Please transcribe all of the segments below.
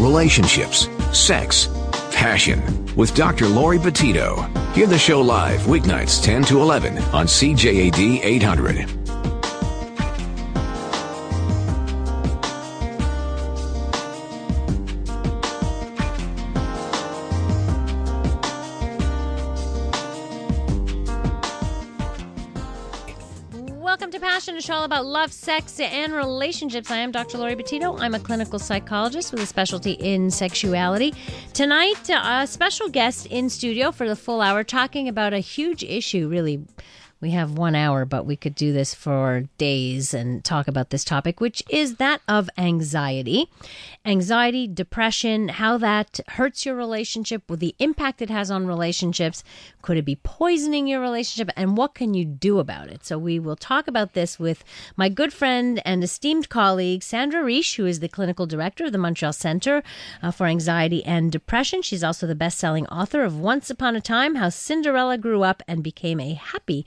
relationships, sex, passion with Dr. Laurie Betito. Hear the show live weeknights 10 to 11 on CJAD 800. Welcome to Passion, a show all about love, sex, and relationships. I am Dr. Laurie Betito. I'm a clinical psychologist with a specialty in sexuality. Tonight, a special guest in studio for the full hour talking about a huge issue, really. We have 1 hour, but we could do this for days and talk about this topic, which is that of anxiety. Anxiety, depression, how that hurts your relationship, with the impact it has on relationships. Could it be poisoning your relationship? And what can you do about it? So we will talk about this with my good friend and esteemed colleague, Sandra Reich, who is the clinical director of the Montreal Center for Anxiety and Depression. She's also the best-selling author of Once Upon a Time, How Cinderella Grew Up and Became a Happy,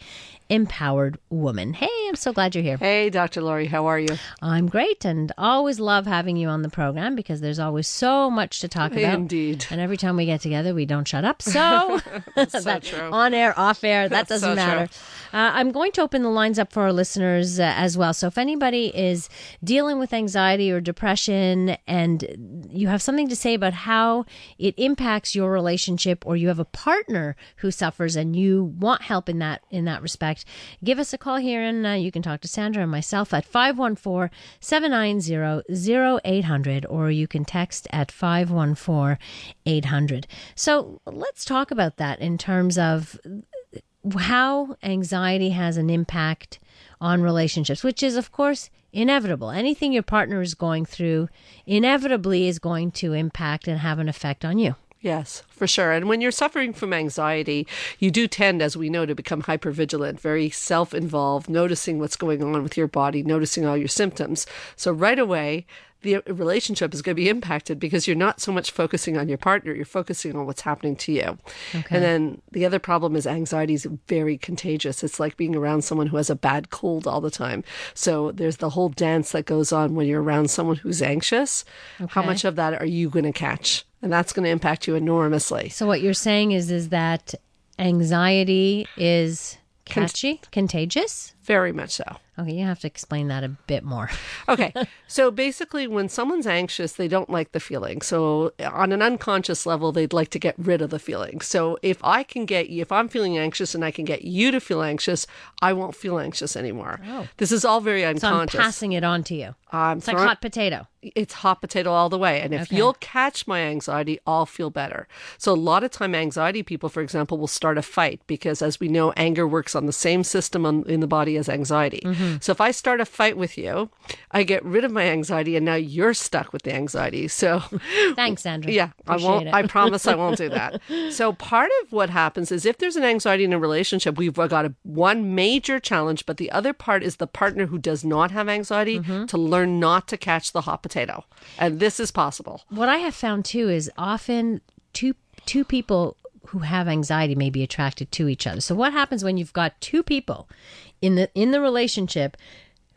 Empowered Woman. Hey, I'm so glad you're here. Hey, Dr. Laurie, how are you? I'm great, and always love having you on the program because there's always so much to talk about. Indeed. And every time we get together, we don't shut up. So, That's so true. On air, off air, that That's doesn't so matter. I'm going to open the lines up for our listeners as well. So if anybody is dealing with anxiety or depression and you have something to say about how it impacts your relationship, or you have a partner who suffers and you want help in that respect, give us a call here, and you can talk to Sandra and myself at 514-790-0800, or you can text at 514-800. So let's talk about that in terms of how anxiety has an impact on relationships, which is, of course, inevitable. Anything your partner is going through inevitably is going to impact and have an effect on you. Yes, for sure. And when you're suffering from anxiety, you do tend, as we know, to become hypervigilant, very self-involved, noticing what's going on with your body, noticing all your symptoms. So right away, the relationship is going to be impacted because you're not so much focusing on your partner, you're focusing on what's happening to you. Okay. And then the other problem is anxiety is very contagious. It's like being around someone who has a bad cold all the time. So there's the whole dance that goes on when you're around someone who's anxious. Okay. How much of that are you going to catch? And that's going to impact you enormously. So what you're saying is that anxiety is contagious? Very much so. Okay, you have to explain that a bit more. Okay, so basically when someone's anxious, they don't like the feeling. So on an unconscious level, they'd like to get rid of the feeling. So if I'm feeling anxious and I can get you to feel anxious, I won't feel anxious anymore. Oh. This is all very unconscious. So I'm passing it on to you. It's like hot potato. It's hot potato all the way. And if you'll catch my anxiety, I'll feel better. So a lot of time anxiety people, for example, will start a fight because, as we know, anger works on the same system in the body as anxiety. Mm-hmm. So if I start a fight with you, I get rid of my anxiety and now you're stuck with the anxiety. So thanks, Sandra. Yeah, I promise I won't do that. So part of what happens is if there's an anxiety in a relationship, we've got one major challenge, but the other part is the partner who does not have anxiety to learn not to catch the hot potato. And this is possible. What I have found too is often two people who have anxiety may be attracted to each other. So what happens when you've got two people in the relationship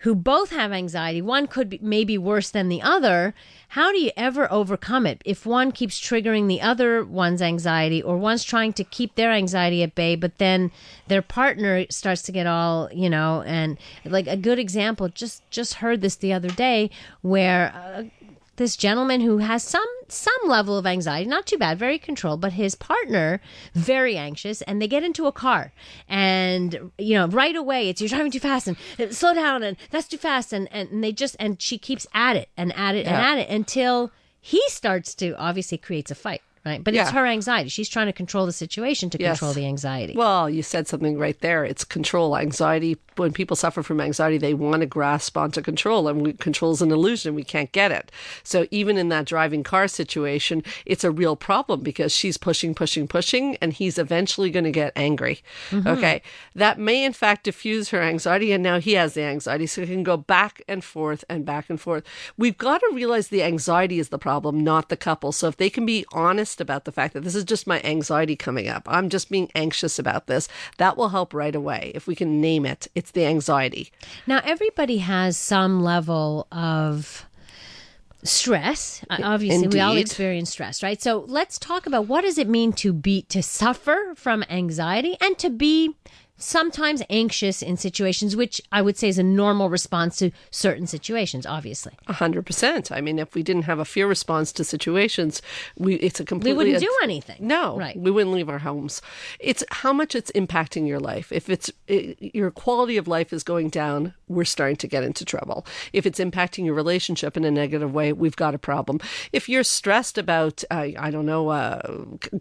who both have anxiety? One could be maybe worse than the other. How do you ever overcome it if one keeps triggering the other one's anxiety, or one's trying to keep their anxiety at bay, but then their partner starts to get all, and like a good example, just heard this the other day where this gentleman who has some level of anxiety, not too bad, very controlled, but his partner, very anxious, and they get into a car. And, right away, it's, you're driving too fast, and slow down, and that's too fast. And she keeps at it and at it and at it until he starts to, obviously creates a fight. Right. But it's her anxiety. She's trying to control the situation to control the anxiety. Well, you said something right there. It's control. Anxiety. When people suffer from anxiety, they want to grasp onto control. And control is an illusion. We can't get it. So even in that driving car situation, it's a real problem because she's pushing, and he's eventually going to get angry. Mm-hmm. Okay. That may, in fact, diffuse her anxiety. And now he has the anxiety. So it can go back and forth and back and forth. We've got to realize the anxiety is the problem, not the couple. So if they can be honest about the fact that this is just my anxiety coming up, I'm just being anxious about this, that will help right away. If we can name it, it's the anxiety. Now, everybody has some level of stress. Obviously, we all Indeed. experience stress, right? So let's talk about what does it mean to suffer from anxiety and to be sometimes anxious in situations, which I would say is a normal response to certain situations, obviously. 100%. I mean, if we didn't have a fear response to situations, it's a completely... We wouldn't do anything. No, Right. We wouldn't leave our homes. It's how much it's impacting your life. If your quality of life is going down, we're starting to get into trouble. If it's impacting your relationship in a negative way, we've got a problem. If you're stressed about,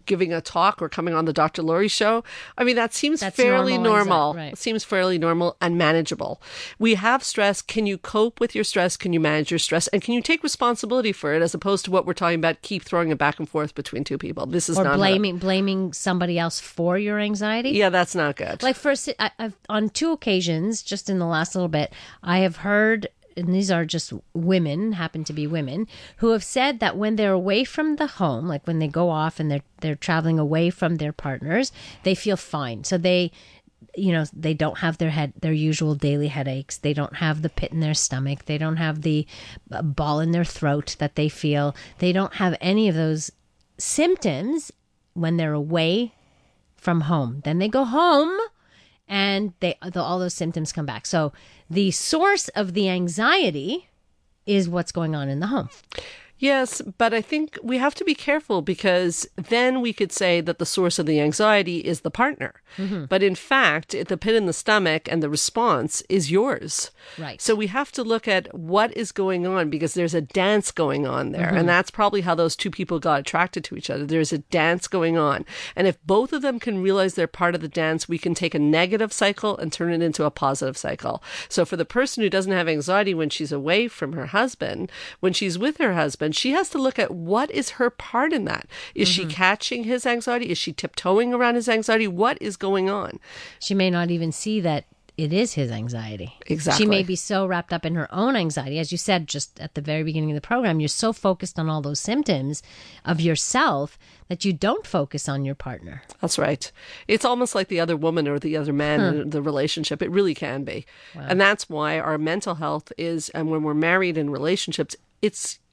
giving a talk or coming on the Dr. Laurie show, I mean, that's fairly normal. Right. It seems fairly normal and manageable. We have stress. Can you cope with your stress? Can you manage your stress? And can you take responsibility for it as opposed to what we're talking about, keep throwing it back and forth between two people? This is Or not blaming somebody else for your anxiety. Yeah, that's not good. Like I've on 2 occasions, just in the last little bit, I have heard, and these are just women, happen to be women, who have said that when they're away from the home, like when they go off and they're traveling away from their partners, they feel fine. So they don't have their usual daily headaches. They don't have the pit in their stomach. They don't have the ball in their throat that they feel. They don't have any of those symptoms when they're away from home. Then they go home and all those symptoms come back. So the source of the anxiety is what's going on in the home. Yes, but I think we have to be careful because then we could say that the source of the anxiety is the partner. Mm-hmm. But in fact, the pit in the stomach and the response is yours. Right. So we have to look at what is going on because there's a dance going on there. Mm-hmm. And that's probably how those two people got attracted to each other. There's a dance going on. And if both of them can realize they're part of the dance, we can take a negative cycle and turn it into a positive cycle. So for the person who doesn't have anxiety when she's away from her husband, when she's with her husband, she has to look at what is her part in that. Is she catching his anxiety? Is she tiptoeing around his anxiety? What is going on? She may not even see that it is his anxiety. Exactly. She may be so wrapped up in her own anxiety. As you said just at the very beginning of the program, you're so focused on all those symptoms of yourself that you don't focus on your partner. That's right. It's almost like the other woman or the other man in the relationship. It really can be. Wow. And that's why our mental health is, and when we're married in relationships,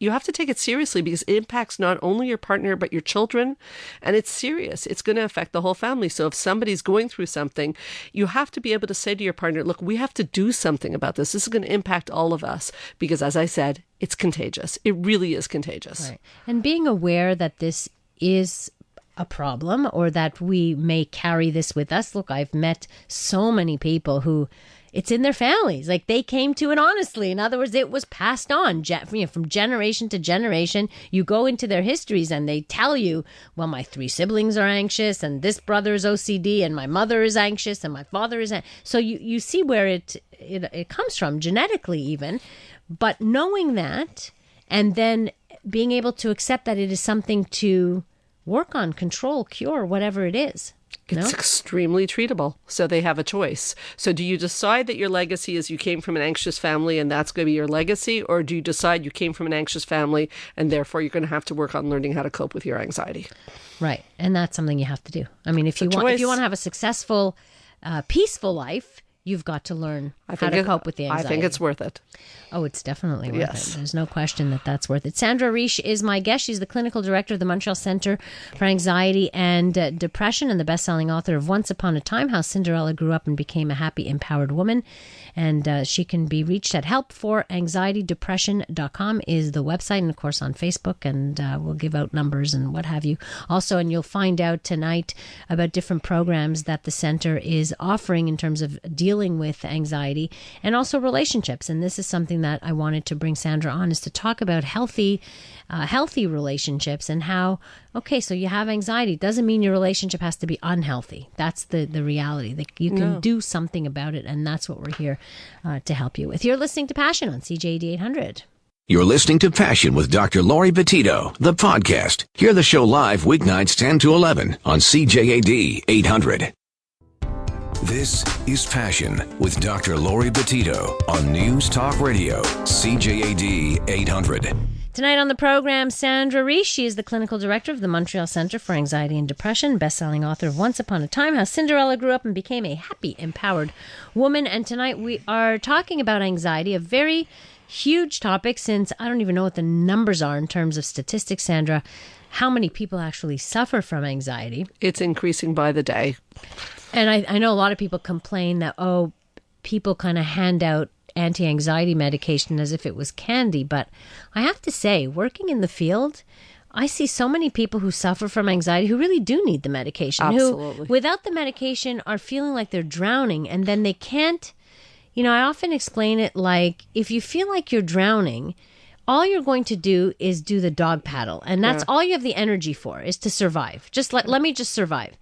you have to take it seriously because it impacts not only your partner, but your children. And it's serious. It's going to affect the whole family. So if somebody's going through something, you have to be able to say to your partner, look, we have to do something about this. This is going to impact all of us because, as I said, it's contagious. It really is contagious. Right. And being aware that this is a problem or that we may carry this with us. Look, I've met so many people who it's in their families. Like they came to it honestly. In other words, it was passed on from generation to generation. You go into their histories and they tell you, well, my 3 siblings are anxious and this brother is OCD and my mother is anxious and my father is anxious. So you see where it comes from, genetically even. But knowing that and then being able to accept that it is something to work on, control, cure, whatever it is. It's extremely treatable. So they have a choice. So do you decide that your legacy is you came from an anxious family and that's going to be your legacy? Or do you decide you came from an anxious family and therefore you're going to have to work on learning how to cope with your anxiety? Right. And that's something you have to do. I mean, if you want to have a successful, peaceful life, you've got to learn how to cope with the anxiety. I think it's worth it. Oh, it's definitely worth it. There's no question that that's worth it. Sandra Reich is my guest. She's the clinical director of the Montreal Centre for Anxiety and Depression and the best-selling author of Once Upon a Time, How Cinderella Grew Up and Became a Happy, Empowered Woman. And she can be reached at helpforanxietydepression.com is the website, and of course on Facebook, and we'll give out numbers and what have you. Also, and you'll find out tonight about different programs that the Centre is offering in terms of dealing with anxiety and also relationships. And this is something that I wanted to bring Sandra on, is to talk about healthy relationships and how, okay, so you have anxiety. Doesn't mean your relationship has to be unhealthy. That's the reality. That you can do something about it, and that's what we're here to help you with. You're listening to Passion on CJAD 800. You're listening to Passion with Dr. Laurie Betito, the podcast. Hear the show live weeknights 10 to 11 on CJAD 800. This is Passion with Dr. Laurie Betito on News Talk Radio, CJAD 800. Tonight on the program, Sandra Reich. She is the clinical director of the Montreal Centre for Anxiety and Depression, best-selling author of Once Upon a Time, How Cinderella Grew Up and Became a Happy, Empowered Woman. And tonight we are talking about anxiety, a very huge topic, since I don't even know what the numbers are in terms of statistics, Sandra, how many people actually suffer from anxiety. It's increasing by the day. And I know a lot of people complain that, people kind of hand out anti-anxiety medication as if it was candy. But I have to say, working in the field, I see so many people who suffer from anxiety who really do need the medication. Absolutely. Who, without the medication, are feeling like they're drowning, and then they can't. I often explain it like, if you feel like you're drowning, all you're going to do is do the dog paddle. And that's all you have the energy for, is to survive. Just let me just survive.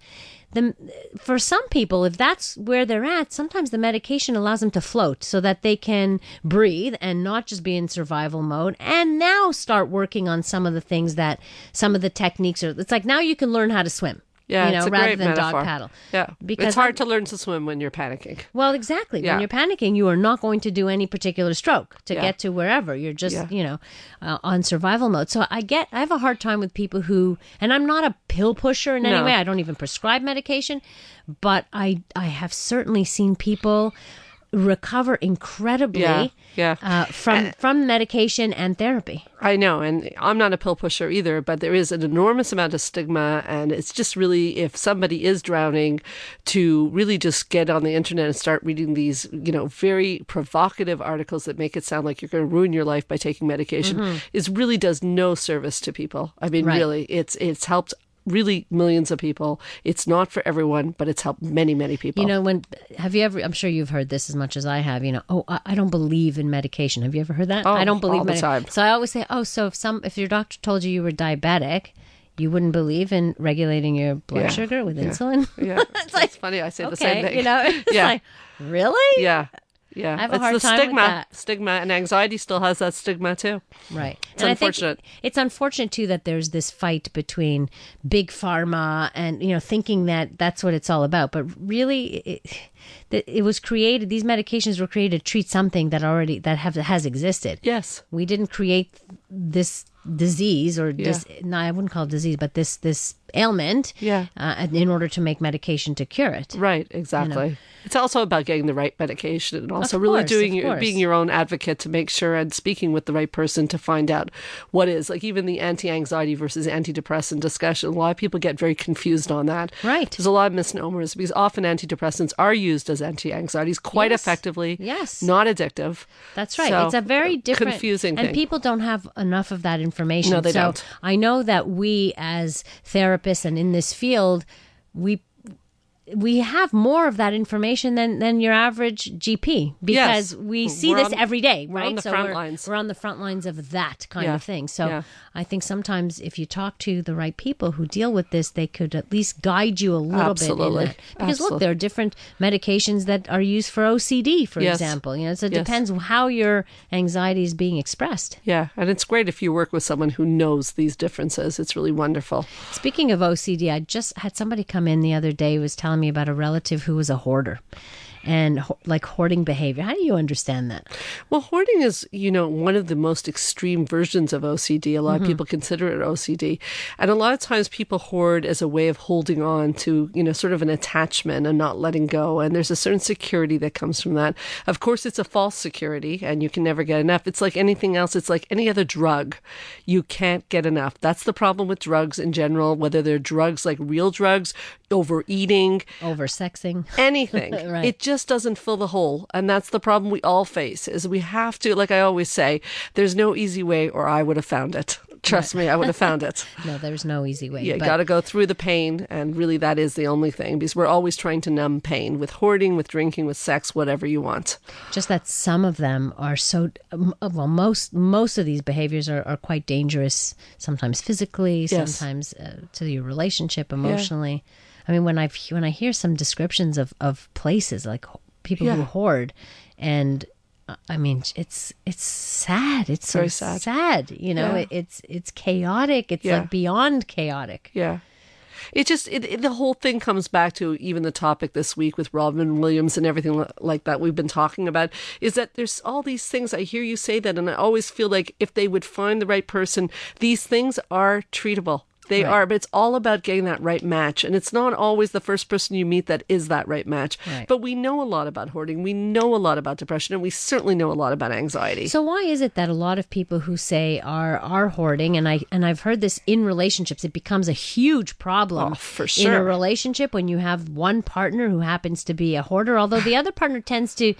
For some people, if that's where they're at, sometimes the medication allows them to float so that they can breathe and not just be in survival mode, and now start working on some of the things that, some of the techniques are. It's like now you can learn how to swim. Yeah, it's a rather great than metaphor. dog paddle. Yeah, because it's hard to learn to swim when you're panicking. Well, exactly. Yeah. When you're panicking, you are not going to do any particular stroke to get to wherever. You're just, on survival mode. So I have a hard time with people who, and I'm not a pill pusher in any way. I don't even prescribe medication, but I have certainly seen people recover incredibly from medication and therapy. I know, and I'm not a pill pusher either, but there is an enormous amount of stigma, and it's just really, if somebody is drowning, to really just get on the internet and start reading these, very provocative articles that make it sound like you're going to ruin your life by taking medication, is really does no service to people. I mean, really, it's helped really millions of people. It's not for everyone, but it's helped many, many people. Have you ever, I'm sure you've heard this as much as I have, I don't believe in medication. Have you ever heard that? Oh, I don't believe all the time. So I always say, so if your doctor told you were diabetic, you wouldn't believe in regulating your blood sugar with insulin? Yeah. It's funny. I say the same thing. It's like, really? Yeah. Yeah, I have a it's hard the time stigma. with that. Stigma, and anxiety still has that stigma too. Right. It's unfortunate. I think it's unfortunate too that there's this fight between big pharma and thinking that that's what it's all about. But really, it was created. These medications were created to treat something that has existed. Yes, we didn't create this disease or this. No, I wouldn't call it disease, but this ailment. In order to make medication to cure it. Right. Exactly. It's also about getting the right medication, and also being your own advocate to make sure and speaking with the right person to find out what is, like, even the anti-anxiety versus antidepressant discussion. A lot of people get very confused on that. Right. There's a lot of misnomers because often antidepressants are used as anti-anxieties quite effectively. Yes. Not addictive. That's right. So, it's a very different, confusing thing. And people don't have enough of that information. No, they don't. I know that we as therapists and in this field, we have more of that information than your average GP, because we see this every day, right? We're on the front lines. We're on the front lines of that kind of thing. So I think sometimes if you talk to the right people who deal with this, they could at least guide you a little bit in that. Because look, there are different medications that are used for OCD, for example. So it depends how your anxiety is being expressed. Yeah, and it's great if you work with someone who knows these differences. It's really wonderful. Speaking of OCD, I just had somebody come in the other day who was telling me about a relative who was a hoarder and like hoarding behavior. How do you understand that? Well, hoarding is, one of the most extreme versions of OCD. A lot of people consider it OCD. And a lot of times people hoard as a way of holding on to, sort of an attachment and not letting go. And there's a certain security that comes from that. Of course, it's a false security and you can never get enough. It's like anything else. It's like any other drug. You can't get enough. That's the problem with drugs in general, whether they're drugs like real drugs, overeating, oversexing, anything. Right. It just doesn't fill the hole. And that's the problem we all face, is we have to, like I always say, there's no easy way, or I would have found it. Trust me, I would have found it. No, there's no easy way. You got to go through the pain, and really that is the only thing, because we're always trying to numb pain with hoarding, with drinking, with sex, whatever you want. Just that some of them are so, well, most of these behaviors are quite dangerous, sometimes physically, sometimes to your relationship, emotionally. Yeah. I mean, when I hear some descriptions of places like people who hoard, and I mean, it's sad. It's so very sad. It's chaotic. It's like beyond chaotic. Yeah. It just, the whole thing comes back to even the topic this week with Robin Williams and everything like that we've been talking about, is that there's all these things. I hear you say that, and I always feel like if they would find the right person, these things are treatable. They Right. are, but it's all about getting that right match. And it's not always the first person you meet that is that right match. Right. But we know a lot about hoarding. We know a lot about depression, and we certainly know a lot about anxiety. So why is it that a lot of people who say are hoarding, and I've heard this in relationships, it becomes a huge problem for in sure. a relationship when you have one partner who happens to be a hoarder, although the other partner tends to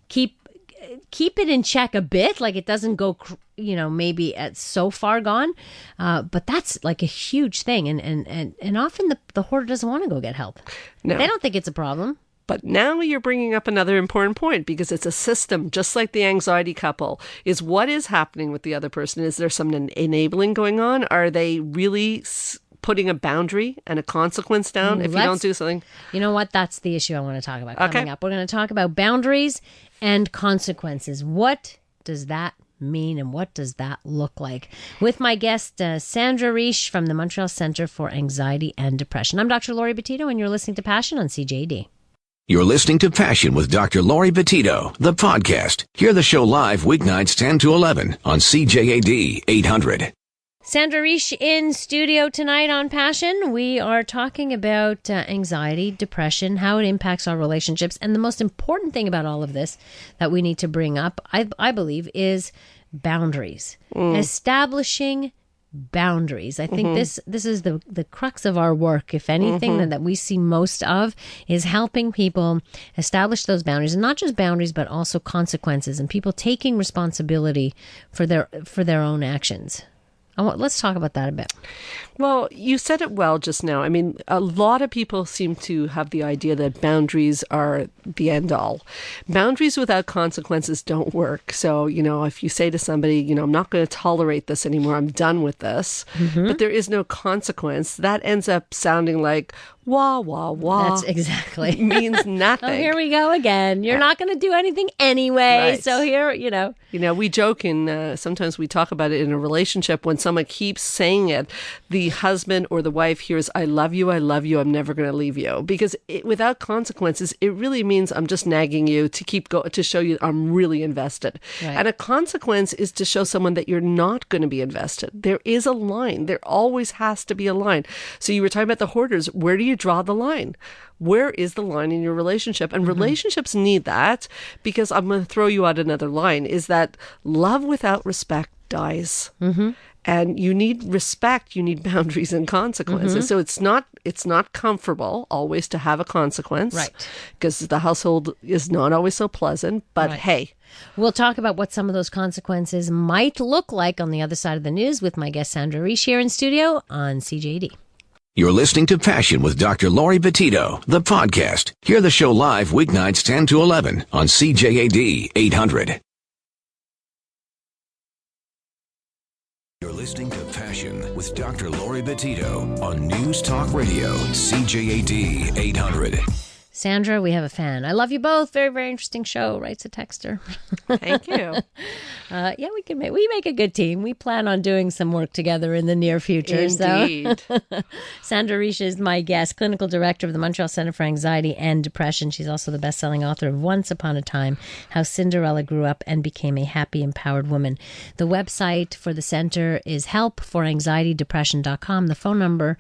keep it in check a bit, like it doesn't go maybe at so far gone, but that's like a huge thing, and often the hoarder doesn't want to go get help. No. They don't think it's a problem. But now you're bringing up another important point, because it's a system, just like the anxiety couple, is what is happening with the other person. Is there some enabling going on? Are they really putting a boundary and a consequence down if you don't do something? You know what? That's the issue I want to talk about coming Okay. up. We're going to talk about boundaries and consequences. What does that mean, and what does that look like? With my guest, Sandra Reich from the Montreal Centre for Anxiety and Depression. I'm Dr. Laurie Betito, and you're listening to Passion on CJD. You're listening to Passion with Dr. Laurie Betito, the podcast. Hear the show live weeknights 10 to 11 on CJAD 800. Sandra Reich in studio tonight on Passion. We are talking about anxiety, depression, how it impacts our relationships. And the most important thing about all of this that we need to bring up, I believe, is boundaries. Establishing boundaries. I think this is the crux of our work. If anything, that we see most of is helping people establish those boundaries, and not just boundaries, but also consequences, and people taking responsibility for their own actions. Let's talk about that a bit. Well, you said it well just now. I mean, a lot of people seem to have the idea that boundaries are the end all. Boundaries without consequences don't work. So, if you say to somebody, I'm not going to tolerate this anymore, I'm done with this, but there is no consequence, that ends up sounding like wah, wah, wah. That's exactly. Means nothing. Oh, here we go again. You're not going to do anything anyway. Right. So here, we joke, and sometimes we talk about it in a relationship. When someone keeps saying it, the husband or the wife hears, I love you, I'm never going to leave you. Because without consequences, it really means I'm just nagging you to show you I'm really invested. Right. And a consequence is to show someone that you're not going to be invested. There is a line. There always has to be a line. So you were talking about the hoarders. Where do you draw the line? Where is the line in your relationship? And relationships need that, because I'm going to throw you out another line, is that love without respect dies. And you need respect, you need boundaries and consequences. So it's not comfortable always to have a consequence. Right. Because the household is not always so pleasant. But Right. hey. We'll talk about what some of those consequences might look like on the other side of the news with my guest Sandra Reich here in studio on CJD. You're listening to Passion with Dr. Laurie Betito, the podcast. Hear the show live weeknights 10 to 11 on CJAD 800. You're listening to Passion with Dr. Laurie Betito on News Talk Radio, CJAD 800. Sandra, we have a fan. I love you both. Very, very interesting show. Writes a texter. Thank you. Yeah, we make a good team. We plan on doing some work together in the near future. Indeed. So. Sandra Reich is my guest, clinical director of the Montreal Centre for Anxiety and Depression. She's also the best-selling author of Once Upon a Time, How Cinderella Grew Up and Became a Happy, Empowered Woman. The website for the center is helpforanxietydepression.com. The phone number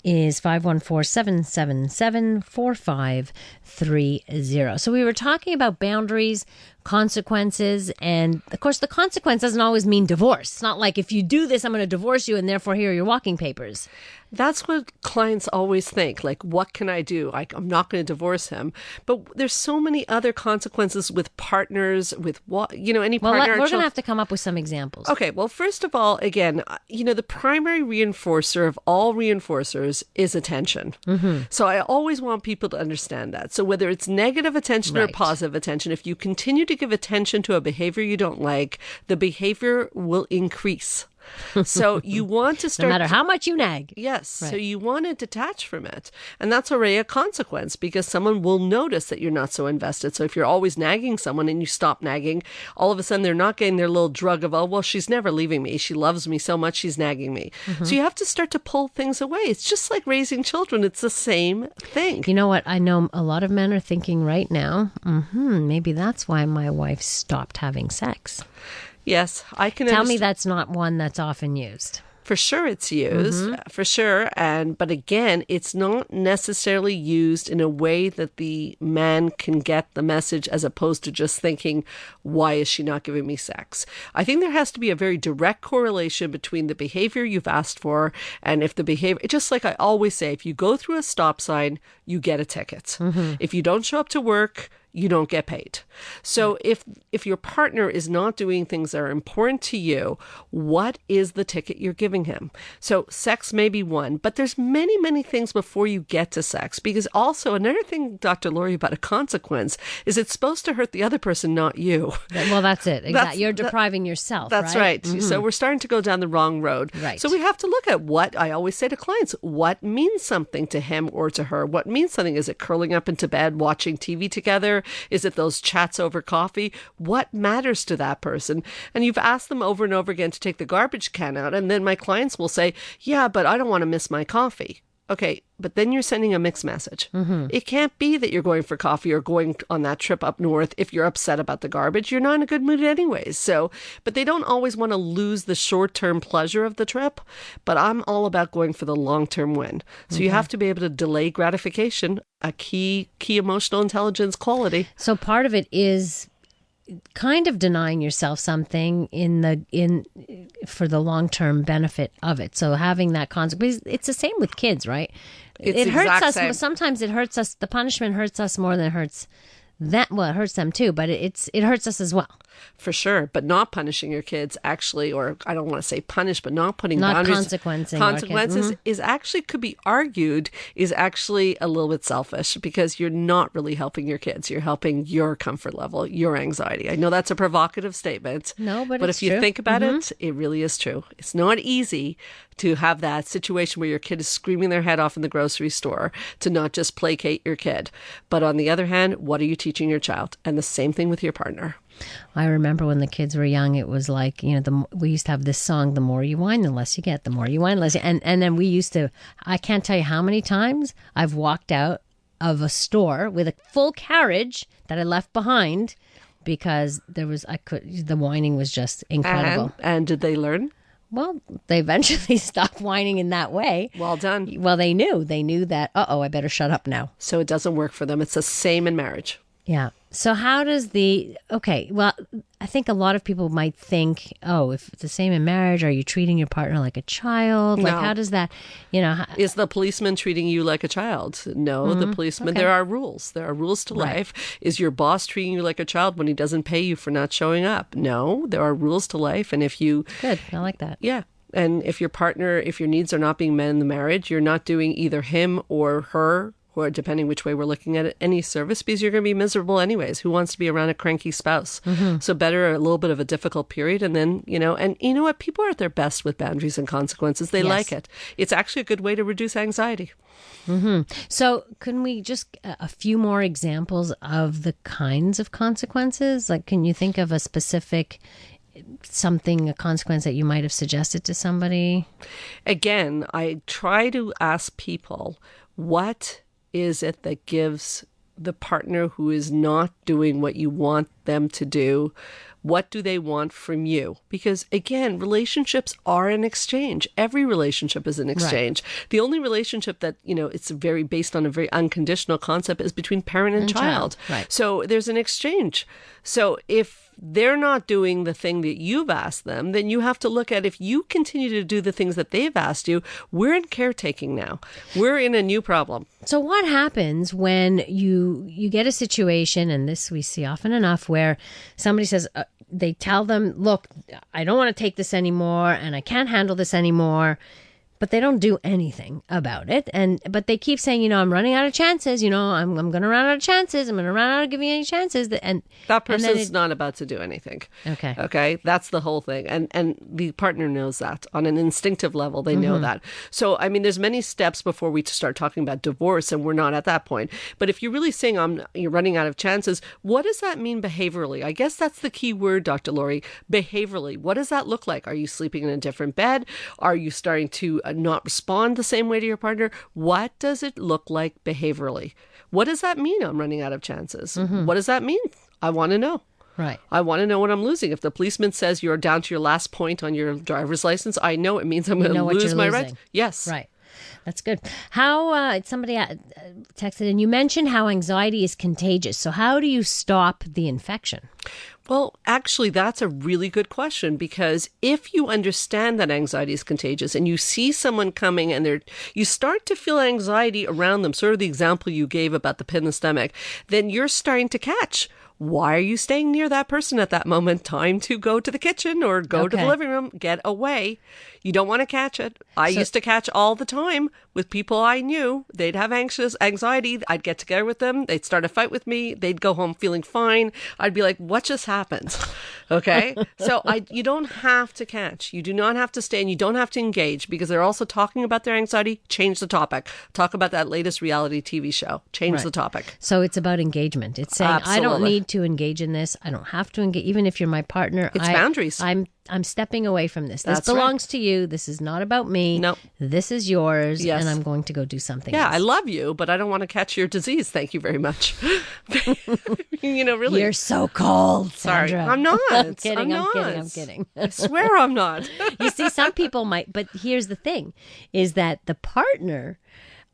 is 514-777-4530. So we were talking about boundaries, consequences, and of course the consequence doesn't always mean divorce. It's not like if you do this, I'm going to divorce you and therefore here are your walking papers. That's what clients always think. Like, what can I do? I'm not going to divorce him. But there's so many other consequences with partners, with any Well, partner. we're going to have to come up with some examples. Okay, well, first of all, again, the primary reinforcer of all reinforcers is attention. So I always want people to understand that. So whether it's negative attention or Right. positive attention, if you continue to give attention to a behavior you don't like, the behavior will increase. So you want to No start... matter how much you nag. Yes. Right. So you want to detach from it. And that's already a consequence, because someone will notice that you're not so invested. So if you're always nagging someone and you stop nagging, all of a sudden they're not getting their little drug of, oh, well, she's never leaving me. She loves me so much, she's nagging me. So you have to start to pull things away. It's just like raising children. It's the same thing. You know what? I know a lot of men are thinking right now, maybe that's why my wife stopped having sex. Yes, I can Tell me understand. that's not one that's often used. For sure it's used, for sure. But again, it's not necessarily used in a way that the man can get the message as opposed to just thinking, why is she not giving me sex? I think there has to be a very direct correlation between the behavior you've asked for and if the behavior, just like I always say, if you go through a stop sign, you get a ticket. If you don't show up to work, you don't get paid. So if your partner is not doing things that are important to you, what is the ticket you're giving him? So sex may be one, but there's many, many things before you get to sex. Because also another thing, Dr. Laurie, about a consequence is it's supposed to hurt the other person, not you. Well, that's it. Exactly. You're depriving yourself. That's right. So we're starting to go down the wrong road. Right. So we have to look at what I always say to clients, what means something to him or to her? What means something? Is it curling up into bed, watching TV together? Is it those chats over coffee? What matters to that person? And you've asked them over and over again to take the garbage can out. And then my clients will say, yeah, but I don't want to miss my coffee. Okay, but then you're sending a mixed message. It can't be that you're going for coffee or going on that trip up north if you're upset about the garbage. You're not in a good mood anyways. So, but they don't always want to lose the short-term pleasure of the trip. But I'm all about going for the long-term win. So you have to be able to delay gratification, a key emotional intelligence quality. So part of it is kind of denying yourself something for the long-term benefit of it. So having that consequence, it's the same with kids, right? It hurts us. Same. Sometimes it hurts us. The punishment hurts us more than it hurts them. Well, it hurts them too, but it hurts us as well. For sure, but not punishing your kids actually, or I don't want to say punish, but not putting boundaries. Consequences is actually, could be argued, is actually a little bit selfish because you're not really helping your kids. You're helping your comfort level, your anxiety. I know that's a provocative statement. No, but if you think about it, it really is true. It's not easy to have that situation where your kid is screaming their head off in the grocery store to not just placate your kid. But on the other hand, what are you teaching your child? And the same thing with your partner. I remember when the kids were young, it was like, we used to have this song, the more you whine, the less you get, the more you whine, the less you, and then we used to, I can't tell you how many times I've walked out of a store with a full carriage that I left behind because the whining was just incredible. And did they learn? Well, they eventually stopped whining in that way. Well done. Well, they knew that, I better shut up now. So it doesn't work for them. It's the same in marriage. Yeah. So how does I think a lot of people might think, if it's the same in marriage, are you treating your partner like a child? No. Like, how does that, Is the policeman treating you like a child? No, the policeman, there are rules. There are rules to life. Is your boss treating you like a child when he doesn't pay you for not showing up? No, there are rules to life. And if you... Good. I like that. Yeah. And if your partner, if your needs are not being met in the marriage, you're not doing either him or her, or depending which way we're looking at it, any service, because you're going to be miserable anyways. Who wants to be around a cranky spouse? So better a little bit of a difficult period. And then, and you know what? People are at their best with boundaries and consequences. They like it. It's actually a good way to reduce anxiety. So can we just, a few more examples of the kinds of consequences? Like, can you think of a specific a consequence that you might have suggested to somebody? Again, I try to ask people, what is it that gives the partner who is not doing what you want them to do? What do they want from you? Because again, relationships are an exchange. Every relationship is an exchange. Right. The only relationship that, it's very based on a very unconditional concept is between parent and child. Right. So there's an exchange. So if they're not doing the thing that you've asked them, then you have to look at, if you continue to do the things that they've asked you, we're in caretaking now. We're in a new problem. So what happens when you get a situation, and this we see often enough, where somebody says, they tell them, look, I don't want to take this anymore and I can't handle this anymore, but they don't do anything about it. But they keep saying, I'm running out of chances. I'm going to run out of chances. I'm going to run out of giving any chances. And that person's not about to do anything. Okay. Okay. That's the whole thing. And the partner knows that on an instinctive level. They know that. So, there's many steps before we start talking about divorce, and we're not at that point. But if you're really saying you're running out of chances, what does that mean behaviorally? I guess that's the key word, Dr. Laurie. Behaviorally. What does that look like? Are you sleeping in a different bed? Are you starting to not respond the same way to your partner? What does it look like behaviorally? What does that mean? I'm running out of chances. What does that mean? I want to know. Right. I want to know what I'm losing. If the policeman says you're down to your last point on your driver's license, I know it means I'm going to lose my rights. Yes. Right. That's good. How somebody texted and you mentioned how anxiety is contagious. So how do you stop the infection? Well, actually, that's a really good question, because if you understand that anxiety is contagious and you see someone coming and you start to feel anxiety around them, sort of the example you gave about the pit in the stomach, then you're starting to catch. Why are you staying near that person at that moment? Time to go to the kitchen or go to the living room. Get away. You don't want to catch it. I used to catch all the time with people I knew. They'd have anxiety. I'd get together with them. They'd start a fight with me. They'd go home feeling fine. I'd be like, what just happened? Okay. So you don't have to catch. You do not have to stay, and you don't have to engage, because they're also talking about their anxiety. Change the topic. Talk about that latest reality TV show. Change the topic. So it's about engagement. It's saying, Absolutely. I don't need to engage in this. I don't have to engage. Even if you're my partner, It's boundaries. I'm stepping away from this. That's This belongs to you. This is not about me. No. This is yours. Yes. And I'm going to go do something Yeah, else. I love you, but I don't want to catch your disease. Thank you very much. Really. You're so cold, Sorry. Sandra. I'm not. I'm kidding. I'm not. I'm kidding. I swear I'm not. You see, some people might, but here's the thing, is that the partner,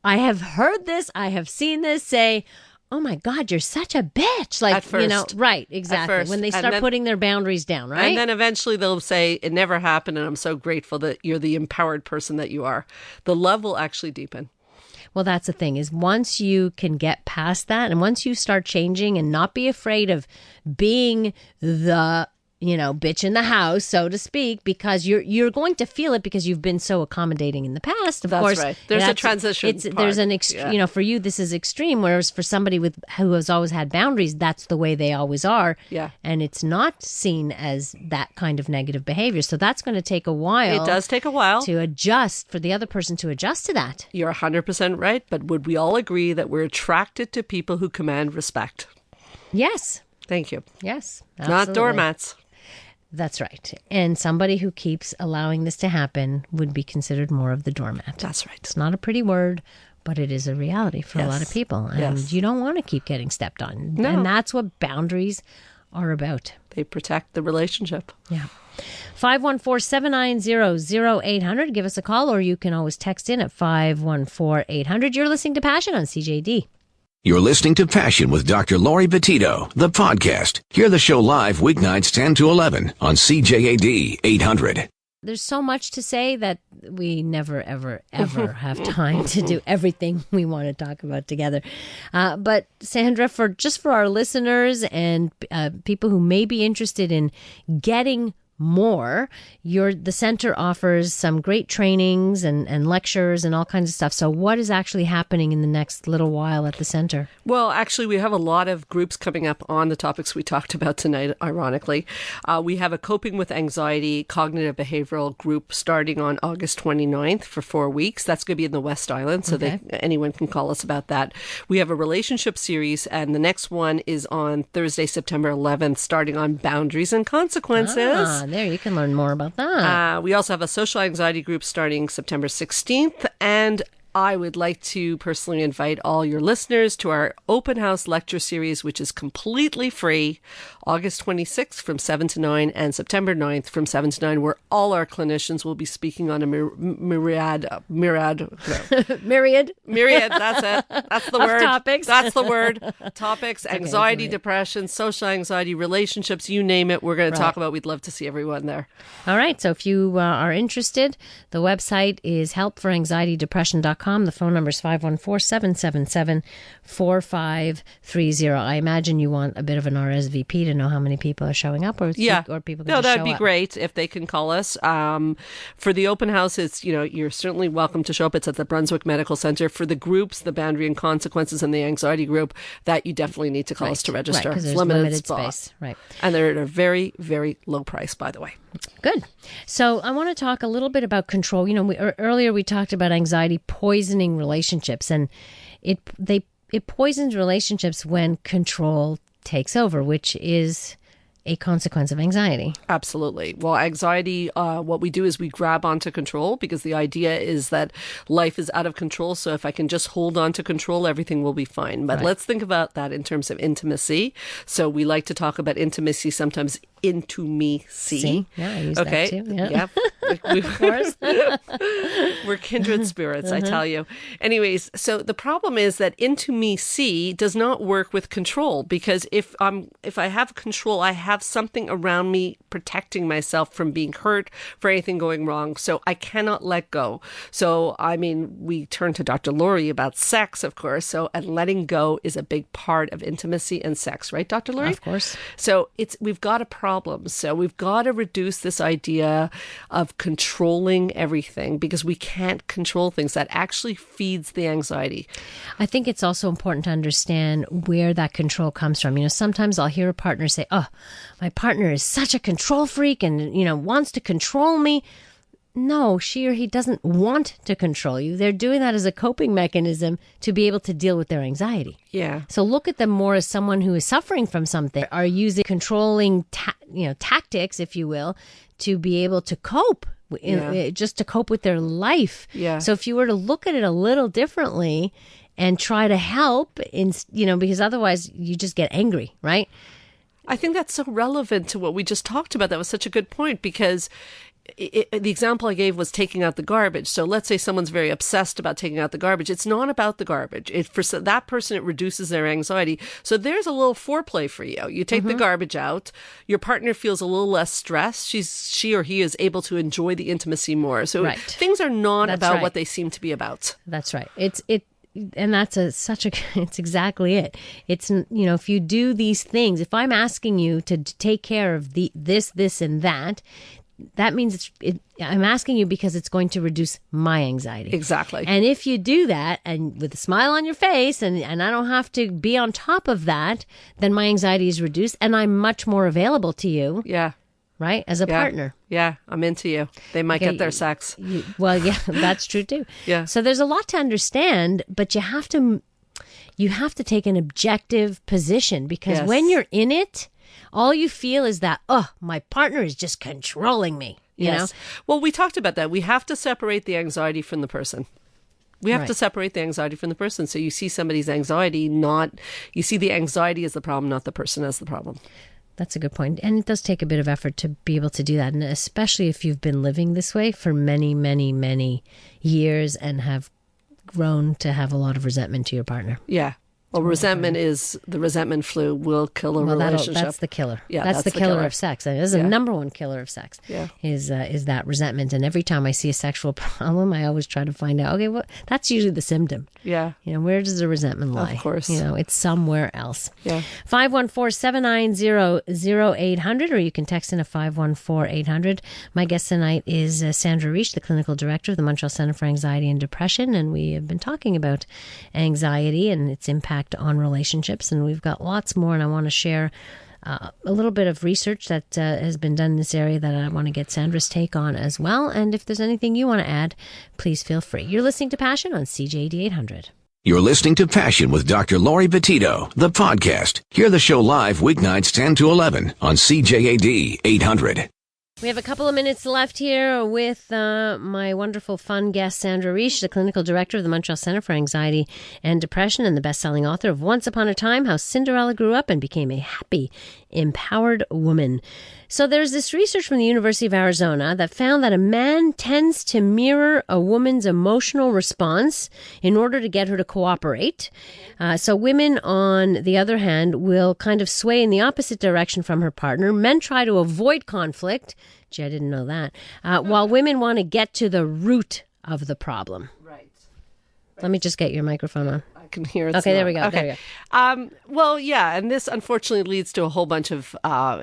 I have heard this, I have seen this, say, oh my God, you're such a bitch. Like, At first. right, exactly. first. When they And start then- putting their boundaries down, right? And then eventually they'll say, it never happened, and I'm so grateful that you're the empowered person that you are. The love will actually deepen. Well, that's the thing, is once you can get past that, and once you start changing and not be afraid of being the bitch in the house, so to speak, because you're going to feel it because you've been so accommodating in the past. Of That's course, right. There's a transition There's an part. for you this is extreme, whereas for somebody who has always had boundaries, that's the way they always are. Yeah. And it's not seen as that kind of negative behavior. So that's going to take a while. It does take a while. To adjust, for the other person to adjust to that. You're 100% right, but would we all agree that we're attracted to people who command respect? Yes. Thank you. Yes. Not Absolutely. doormats. That's right. And somebody who keeps allowing this to happen would be considered more of the doormat. That's right. It's not a pretty word, but it is a reality for a lot of people. And Yes. you don't want to keep getting stepped on. No. And that's what boundaries are about. They protect the relationship. Yeah. 514-790-0800. Give us a call, or you can always text in at 514-800. You're listening to Passion on CJD. You're listening to Passion with Dr. Laurie Betito, the podcast. Hear the show live weeknights 10 to 11 on CJAD 800. There's so much to say that we never, ever, ever have time to do everything we want to talk about together. But Sandra, for our listeners and people who may be interested in getting more, the center offers some great trainings and lectures and all kinds of stuff. So what is actually happening in the next little while at the center? Well, actually, we have a lot of groups coming up on the topics we talked about tonight, ironically. We have a Coping with Anxiety Cognitive Behavioral group starting on August 29th for 4 weeks. That's going to be in the West Island, so anyone can call us about that. We have a relationship series, and the next one is on Thursday, September 11th, starting on boundaries and consequences. There, you can learn more about that. We also have a social anxiety group starting September 16th, and I would like to personally invite all your listeners to our open house lecture series, which is completely free, August 26th from 7 to 9 and September 9th from 7 to 9, where all our clinicians will be speaking on a myriad, Myriad. that's it. That's the word. Topics. That's the word. Topics, anxiety, depression, social anxiety, relationships, you name it, we're going to talk about. We'd love to see everyone there. All right. So if you are interested, the website is helpforanxietydepression.com. The phone number is 514-777-4530. I imagine you want a bit of an RSVP to know how many people are showing up, or people can that'd show be up. great if they can call us. For the open house, it's you're certainly welcome to show up. It's at the Brunswick Medical Center. For the groups, the Boundary and Consequences and the Anxiety group, that you definitely need to call us to register. Right, because It's there's limited spots. space. Right. And they're at a very, very low price, by the way. Good. So I want to talk a little bit about control. Earlier we talked about anxiety poisoning relationships, and it poisons relationships when control takes over, which is a consequence of anxiety. Absolutely. Well, anxiety, what we do is we grab onto control because the idea is that life is out of control. So if I can just hold on to control, everything will be fine. But let's think about that in terms of intimacy. So we like to talk about intimacy sometimes into me see. Yeah, I use that too. Yeah. Of course. We're kindred spirits, I tell you. Anyways, so the problem is that into me see does not work with control, because if I have control, I have something around me protecting myself from being hurt, for anything going wrong. So I cannot let go. So, I mean, we turn to Dr. Laurie about sex, of course. So, and letting go is a big part of intimacy and sex, right, Dr. Laurie? Of course. So we've got a problem. So we've got to reduce this idea of controlling everything, because we can't control things. That actually feeds the anxiety. I think it's also important to understand where that control comes from. You know, sometimes I'll hear a partner say, "Oh, my partner is such a control freak and, you know, wants to control me." No, she or he doesn't want to control you. They're doing that as a coping mechanism to be able to deal with their anxiety. Yeah. So look at them more as someone who is suffering from something, are using controlling tactics, if you will, to be able to cope, just to cope with their life. Yeah. So if you were to look at it a little differently and try to help, because otherwise you just get angry, right? I think that's so relevant to what we just talked about. That was such a good point, because the example I gave was taking out the garbage. So let's say someone's very obsessed about taking out the garbage. It's not about the garbage. For that person, it reduces their anxiety. So there's a little foreplay for you. You take the garbage out. Your partner feels a little less stressed. She or he is able to enjoy the intimacy more. So things are not about what they seem to be about. That's right. And that's it's exactly it. It's, if you do these things, if I'm asking you to take care of this, and that means I'm asking you because it's going to reduce my anxiety. Exactly. And if you do that, and with a smile on your face, and I don't have to be on top of that, then my anxiety is reduced and I'm much more available to you. Yeah. Right? As a partner. Yeah, I'm into you. They might get their sex. That's true too. Yeah. So there's a lot to understand, but you have to take an objective position, because when you're in it, all you feel is that, my partner is just controlling me. You know? Well, we talked about that. We have to separate the anxiety from the person. We have to separate the anxiety from the person. So you see somebody's anxiety, you see the anxiety as the problem, not the person as the problem. That's a good point. And it does take a bit of effort to be able to do that. And especially if you've been living this way for many, many, many years and have grown to have a lot of resentment to your partner. Yeah. Well, resentment is the resentment flu will kill a relationship. That's the killer. Yeah, that's the killer of sex. That is the number one killer of sex. Yeah. Is that resentment. And every time I see a sexual problem, I always try to find out, okay, that's usually the symptom. Yeah. Where does the resentment lie? Of course. It's somewhere else. Yeah. 514-790-0800, or you can text in a 514-800. My guest tonight is Sandra Reich, the clinical director of the Montreal Center for Anxiety and Depression, and we have been talking about anxiety and its impact on relationships, and we've got lots more, and I want to share a little bit of research that has been done in this area that I want to get Sandra's take on as well. And if there's anything you want to add, please feel free. You're listening to Passion on CJAD 800. You're listening to Passion with Dr. Laurie Betito, the podcast. Hear the show live weeknights 10 to 11 on CJAD 800. We have a couple of minutes left here with my wonderful, fun guest, Sandra Reich, the clinical director of the Montreal Center for Anxiety and Depression and the best-selling author of Once Upon a Time, How Cinderella Grew Up and Became a Happy, Empowered Woman. So there's this research from the University of Arizona that found that a man tends to mirror a woman's emotional response in order to get her to cooperate. So women, on the other hand, will kind of sway in the opposite direction from her partner. Men try to avoid conflict. Gee, I didn't know that. While women want to get to the root of the problem. Right. Let me just get your microphone on. I can hear it. Okay, there we go. Okay. There we go. Well, yeah, and this unfortunately leads to a whole bunch of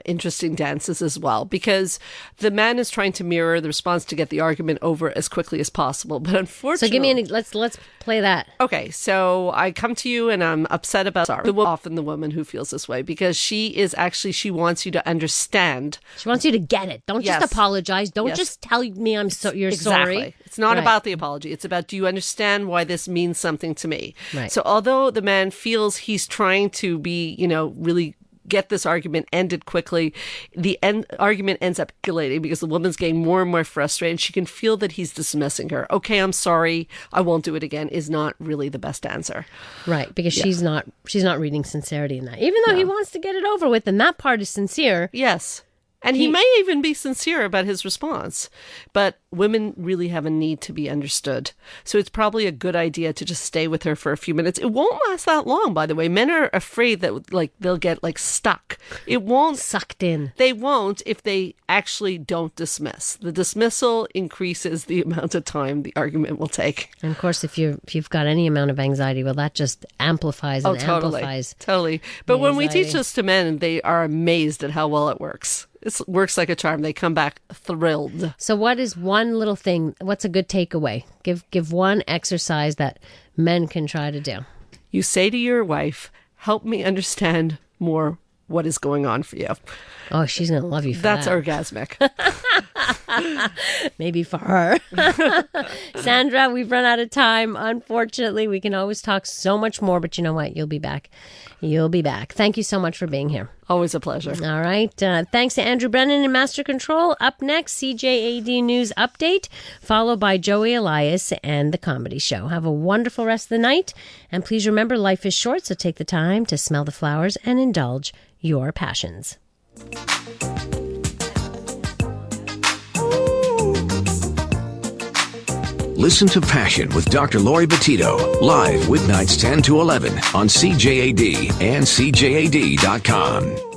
interesting dances as well, because the man is trying to mirror the response to get the argument over as quickly as possible. But unfortunately, so give me let's play that. Okay, so I come to you and I'm upset about often the woman who feels this way, because she wants you to understand. She wants you to get it. Don't just apologize. Don't just tell me you're sorry. It's not about the apology. It's about, do you understand why this means something to me? Right. So although the man feels he's trying to be, really get this argument ended quickly. The argument ends up escalating because the woman's getting more and more frustrated. She can feel that he's dismissing her. Okay, I'm sorry, I won't do it again is not really the best answer. Right, because she's not reading sincerity in that. Even though he wants to get it over with, and that part is sincere. Yes. And he may even be sincere about his response. But women really have a need to be understood. So it's probably a good idea to just stay with her for a few minutes. It won't last that long, by the way. Men are afraid that they'll get stuck. It won't. Sucked in. They won't if they actually don't dismiss. The dismissal increases the amount of time the argument will take. And of course, if you've got any amount of anxiety, well, that just amplifies and amplifies. Totally. But when we teach this to men, they are amazed at how well it works. It works like a charm. They come back thrilled. So what is one little thing? What's a good takeaway? Give one exercise that men can try to do. You say to your wife, help me understand more what is going on for you. Oh, she's going to love you for That's that. orgasmic. Maybe for her. Sandra, we've run out of time. Unfortunately, we can always talk so much more, but you know what? You'll be back. You'll be back. Thank you so much for being here. Always a pleasure. All right. Thanks to Andrew Brennan in Master Control. Up next, CJAD News Update, followed by Joey Elias and The Comedy Show. Have a wonderful rest of the night. And please remember, life is short, so take the time to smell the flowers and indulge your passions. Listen to Passion with Dr. Laurie Betito, live weeknights 10 to 11 on CJAD and CJAD.com.